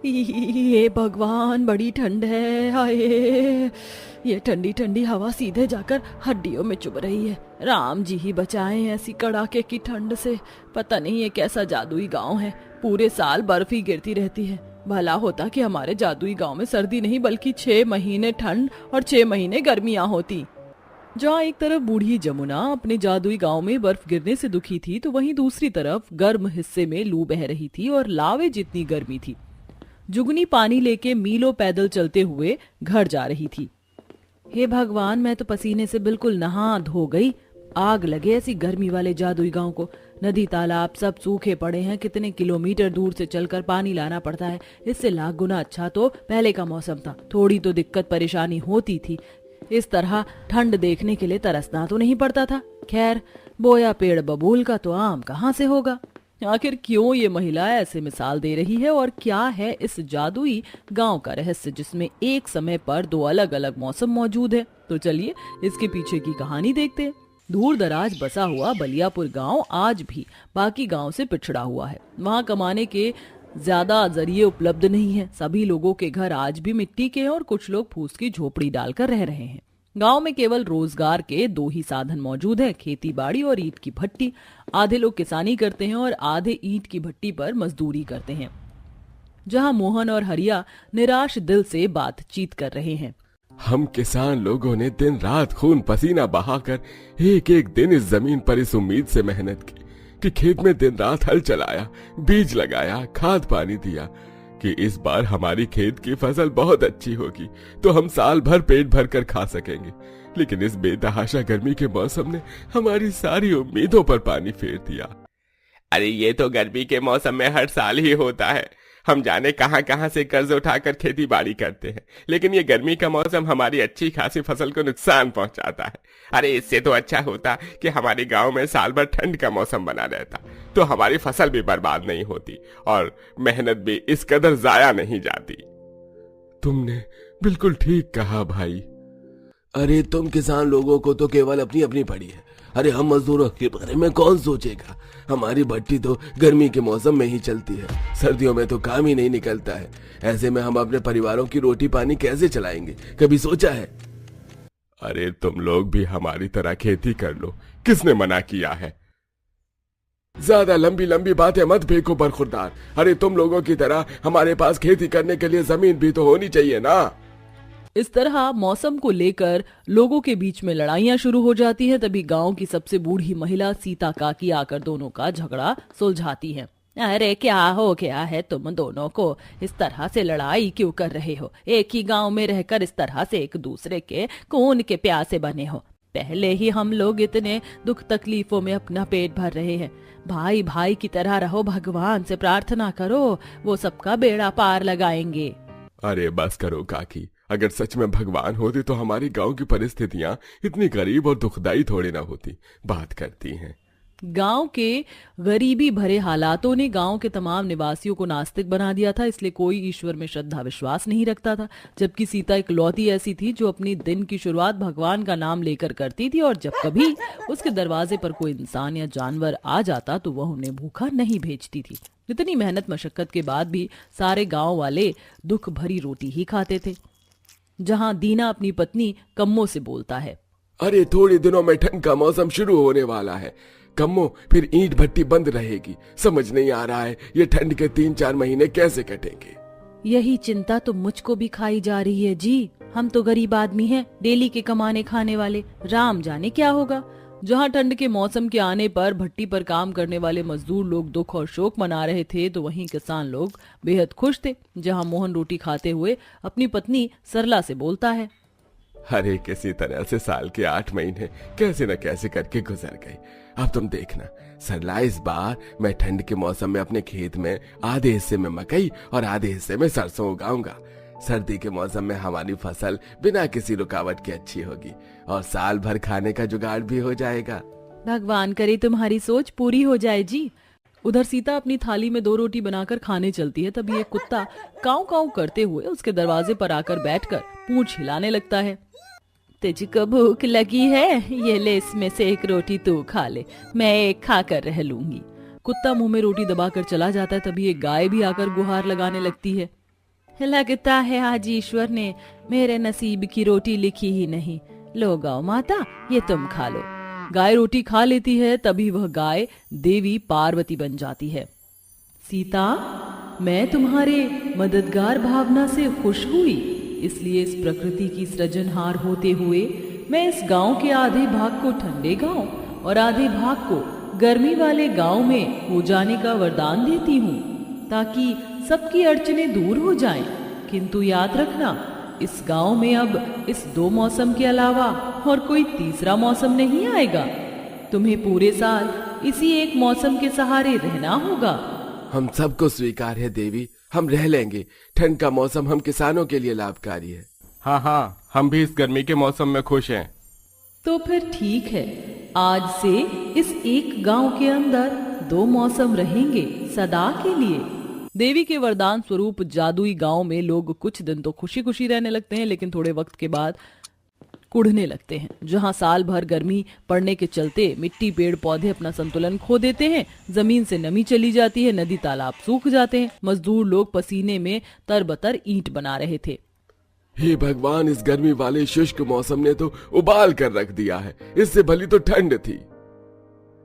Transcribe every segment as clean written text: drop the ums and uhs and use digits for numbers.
ये भगवान, बड़ी ठंड है। हाय, ये ठंडी ठंडी हवा सीधे जाकर हड्डियों में चुभ रही है। राम जी ही बचाएं ऐसी कड़ाके की ठंड से। पता नहीं ये कैसा जादुई गांव है, पूरे साल बर्फ ही गिरती रहती है। भला होता कि हमारे जादुई गांव में सर्दी नहीं बल्कि 6 महीने ठंड और 6 महीने गर्मियां होती। जहाँ एक तरफ बूढ़ी जमुना अपने जादुई गांव में बर्फ गिरने से दुखी थी, तो वहीं दूसरी तरफ गर्म हिस्से में लू बह रही थी और लावे जितनी गर्मी थी। जुगनी पानी लेके मीलों पैदल चलते हुए घर जा रही थी। हे भगवान, मैं तो पसीने से बिल्कुल नहा धो गई। आग लगे ऐसी गर्मी वाले जादुई गांव को। नदी तालाब सब सूखे पड़े हैं, कितने किलोमीटर दूर से चलकर पानी लाना पड़ता है। इससे लाख गुना अच्छा तो पहले का मौसम था, थोड़ी तो दिक्कत परेशानी होती थी। इस तरह ठंड देखने के लिए तरसना तो नहीं पड़ता था। खैर, बोया पेड़ बबूल का तो आम कहाँ से होगा। आखिर क्यों ये महिला ऐसे मिसाल दे रही है और क्या है इस जादुई गांव का रहस्य जिसमें एक समय पर 2 अलग अलग मौसम मौजूद है। तो चलिए इसके पीछे की कहानी देखते हैं। दूर दराज बसा हुआ बलियापुर गांव आज भी बाकी गांव से पिछड़ा हुआ है। वहां कमाने के ज्यादा जरिए उपलब्ध नहीं है। सभी लोगों के घर आज भी मिट्टी के हैं और कुछ लोग फूस की झोपड़ी डालकर रह रहे हैं। गांव में केवल रोजगार के 2 ही साधन मौजूद हैं, खेती बाड़ी और ईंट की भट्टी। आधे लोग किसानी करते हैं और आधे ईंट की भट्टी पर मजदूरी करते हैं। जहां मोहन और हरिया निराश दिल से बातचीत कर रहे हैं। हम किसान लोगों ने दिन रात खून पसीना बहाकर एक एक दिन इस जमीन पर इस उम्मीद से मेहनत की कि खेत में दिन रात हल चलाया, बीज लगाया, खाद पानी दिया कि इस बार हमारी खेत की फसल बहुत अच्छी होगी तो हम साल भर पेट भर कर खा सकेंगे। लेकिन इस बेतहाशा गर्मी के मौसम ने हमारी सारी उम्मीदों पर पानी फेर दिया। अरे ये तो गर्मी के मौसम में हर साल ही होता है। हम जाने कहां कहां से कर्ज उठाकर खेती बाड़ी करते हैं, लेकिन ये गर्मी का मौसम हमारी अच्छी खासी फसल को नुकसान पहुंचाता है। अरे इससे तो अच्छा होता कि हमारे गांव में साल भर ठंड का मौसम बना रहता, तो हमारी फसल भी बर्बाद नहीं होती और मेहनत भी इस कदर जाया नहीं जाती। तुमने बिल्कुल ठीक कहा भाई। अरे तुम किसान लोगों को तो केवल अपनी अपनी पड़ी है। अरे हम मजदूरों के बारे में कौन सोचेगा। हमारी भट्टी तो गर्मी के मौसम में ही चलती है, सर्दियों में तो काम ही नहीं निकलता है। ऐसे में हम अपने परिवारों की रोटी पानी कैसे चलाएंगे, कभी सोचा है? अरे तुम लोग भी हमारी तरह खेती कर लो, किसने मना किया है? ज्यादा लंबी लंबी बातें मत फेंको बरखुरदार। अरे तुम लोगों की तरह हमारे पास खेती करने के लिए जमीन भी तो होनी चाहिए ना। इस तरह मौसम को लेकर लोगों के बीच में लड़ाइयां शुरू हो जाती हैं। तभी गांव की सबसे बूढ़ी महिला सीता काकी आकर दोनों का झगड़ा सुलझाती है। अरे क्या हो गया है तुम दोनों को? इस तरह से लड़ाई क्यों कर रहे हो? एक ही गांव में रहकर इस तरह से एक दूसरे के खून के प्यासे बने हो। पहले ही हम लोग इतने दुख तकलीफों में अपना पेट भर रहे हैं। भाई भाई की तरह रहो, भगवान से प्रार्थना करो, वो सबका बेड़ा पार लगाएंगे। अरे बस करो काकी, अगर सच में भगवान होते तो हमारे गांव की परिस्थितियां इतनी गरीब और दुखदाई थोड़ी ना होती। बात करती हैं। गांव के गरीबी भरे हालातों ने गांव के तमाम निवासियों को नास्तिक बना दिया था, इसलिए कोई ईश्वर में श्रद्धा विश्वास नहीं रखता था। जबकि सीता इकलौती ऐसी थी जो अपनी दिन की शुरुआत भगवान का नाम लेकर करती थी, और जब कभी उसके दरवाजे पर कोई इंसान या जानवर आ जाता तो वह उन्हें भूखा नहीं भेजती थी। इतनी मेहनत मशक्कत के बाद भी सारे गांव वाले दुख भरी रोटी ही खाते थे। जहां दीना अपनी पत्नी कम्मो से बोलता है, अरे थोड़े दिनों में ठंड का मौसम शुरू होने वाला है कम्मो, फिर ईंट भट्टी बंद रहेगी। समझ नहीं आ रहा है ये ठंड के 3-4 महीने कैसे कटेंगे। यही चिंता तो मुझको भी खाई जा रही है जी। हम तो गरीब आदमी हैं, डेली के कमाने खाने वाले, राम जाने क्या होगा। जहां ठंड के मौसम के आने पर भट्टी पर काम करने वाले मजदूर लोग दुख और शोक मना रहे थे, तो वहीं किसान लोग बेहद खुश थे। जहां मोहन रोटी खाते हुए अपनी पत्नी सरला से बोलता है, अरे किसी तरह से साल के 8 महीने कैसे न कैसे करके गुजर गए। अब तुम देखना सरला, इस बार मैं ठंड के मौसम में अपने खेत में आधे हिस्से में मकई और आधे हिस्से में सरसों उगाऊंगा। सर्दी के मौसम में हमारी फसल बिना किसी रुकावट के अच्छी होगी और साल भर खाने का जुगाड़ भी हो जाएगा। भगवान करे तुम्हारी सोच पूरी हो जाए जी। उधर सीता अपनी थाली में 2 रोटी बनाकर खाने चलती है, तभी एक कुत्ता काऊ काऊ करते हुए उसके दरवाजे पर आकर बैठकर पूंछ हिलाने लगता है। तुझको भूख लगी है? ये ले, इसमें से एक रोटी तू खा ले, मैं एक खाकर रह लूंगी। कुत्ता मुंह में रोटी दबाकर चला जाता है, तभी एक गाय भी आकर गुहार लगाने लगती है। लगता है आज ईश्वर ने मेरे नसीब की रोटी लिखी ही नहीं। लो गौ माता, ये तुम खा लो। गाय रोटी खा लेती है, तभी वह गाय देवी पार्वती बन जाती है। सीता, मैं तुम्हारे मददगार भावना से खुश हुई, इसलिए इस प्रकृति की सृजनहार होते हुए मैं इस गांव के आधे भाग को ठंडे गांव और आधे भाग को गर्मी वाले गांव में हो जाने का वरदान देती हूँ, ताकि सबकी अड़चनें दूर हो जाएं। किंतु याद रखना, इस गांव में अब इस 2 मौसम के अलावा और कोई तीसरा मौसम नहीं आएगा। तुम्हें पूरे साल इसी एक मौसम के सहारे रहना होगा। हम सबको स्वीकार है देवी, हम रह लेंगे। ठंड का मौसम हम किसानों के लिए लाभकारी है। हाँ हाँ, हम भी इस गर्मी के मौसम में खुश हैं। तो फिर ठीक है, आज से इस एक गांव के अंदर 2 मौसम रहेंगे सदा के लिए। देवी के वरदान स्वरूप जादुई गांव में लोग कुछ दिन तो खुशी खुशी रहने लगते हैं, लेकिन थोड़े वक्त के बाद कुढ़ने लगते हैं। जहां साल भर गर्मी पड़ने के चलते मिट्टी पेड़ पौधे अपना संतुलन खो देते हैं, जमीन से नमी चली जाती है, नदी तालाब सूख जाते हैं, मजदूर लोग पसीने में तरबतर ईंट बना रहे थे। हे भगवान, इस गर्मी वाले शुष्क मौसम ने तो उबाल कर रख दिया है। इससे भली तो ठंड थी।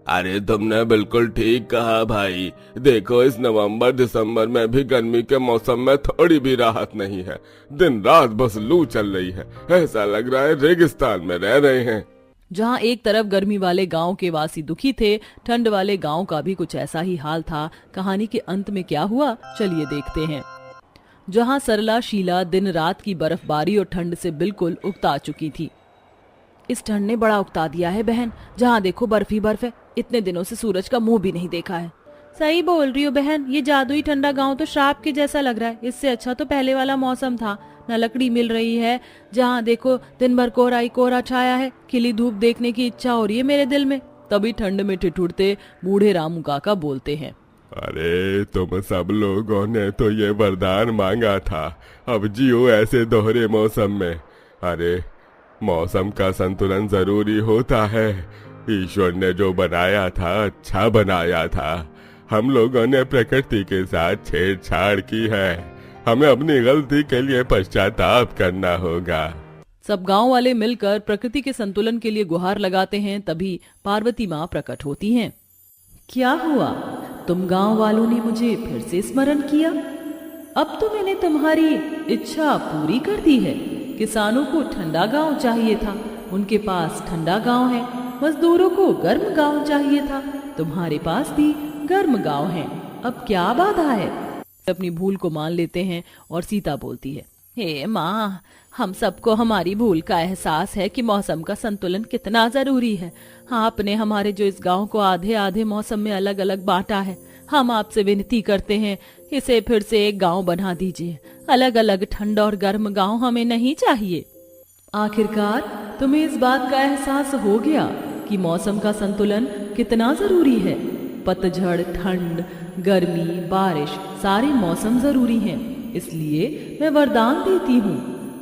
अरे तुमने बिल्कुल ठीक कहा भाई। देखो, इस नवंबर दिसंबर में भी गर्मी के मौसम में थोड़ी भी राहत नहीं है। दिन रात बस लू चल रही है। ऐसा लग रहा है रेगिस्तान में रह रहे हैं। जहां एक तरफ गर्मी वाले गांव के वासी दुखी थे, ठंड वाले गांव का भी कुछ ऐसा ही हाल था। कहानी के अंत में क्या हुआ, चलिए देखते हैं। जहां सरला शीला दिन रात की बर्फबारी और ठंड से बिल्कुल उकता चुकी थी। इस ठंड ने बड़ा उकता दिया है बहन, जहाँ देखो बर्फ ही बर्फ है। इतने दिनों से सूरज का मुंह भी नहीं देखा है। सही बोल रही हो बहन, ये जादुई ठंडा गांव तो श्राप के जैसा लग रहा है। इससे अच्छा तो पहले वाला मौसम था। न लकड़ी मिल रही है, जहाँ देखो दिन भर कोहरा ही कोहरा छाया है। खिली धूप देखने की इच्छा हो रही है मेरे दिल में। तभी ठंड में ठिठुरते बूढ़े रामू काका बोलते हैं, अरे तुम सब लोगों ने तो ये वरदान मांगा था, अब जियो ऐसे दोहरे मौसम में। अरे मौसम का संतुलन जरूरी होता है। ईश्वर ने जो बनाया था अच्छा बनाया था। हम लोगों ने प्रकृति के साथ छेड़छाड़ की है। हमें अपनी गलती के लिए पश्चाताप करना होगा। सब गांव वाले मिलकर प्रकृति के संतुलन के लिए गुहार लगाते हैं। तभी पार्वती माँ प्रकट होती हैं। क्या हुआ, तुम गांव वालों ने मुझे फिर से स्मरण किया? अब तो मैंने तुम्हारी इच्छा पूरी कर दी है। किसानों को ठंडा गांव चाहिए था, उनके पास ठंडा गांव है। मजदूरों को गर्म गांव चाहिए था, तुम्हारे पास भी गर्म गांव है। अब क्या बाधा है? अपनी भूल को मान लेते हैं और सीता बोलती है, हे माँ, हम सबको हमारी भूल का एहसास है कि मौसम का संतुलन कितना जरूरी है। आपने हमारे जो इस गांव को आधे आधे मौसम में अलग अलग बांटा है, हम आपसे विनती करते हैं इसे फिर से एक गांव बना दीजिए। अलग अलग ठंडा और गर्म गांव हमें नहीं चाहिए। आखिरकार तुम्हें इस बात का एहसास हो गया कि मौसम का संतुलन कितना जरूरी है। पतझड़, ठंड, गर्मी, बारिश, सारे मौसम जरूरी हैं। इसलिए मैं वरदान देती हूँ,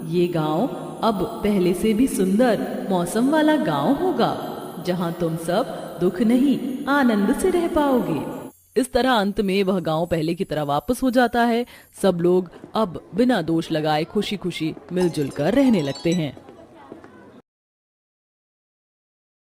ये गांव अब पहले से भी सुंदर मौसम वाला गांव होगा, जहाँ तुम सब दुख नहीं आनंद से रह पाओगे। इस तरह अंत में वह गांव पहले की तरह वापस हो जाता है। सब लोग अब बिना दोष लगाए खुशी खुशी मिलजुल कर रहने लगते हैं।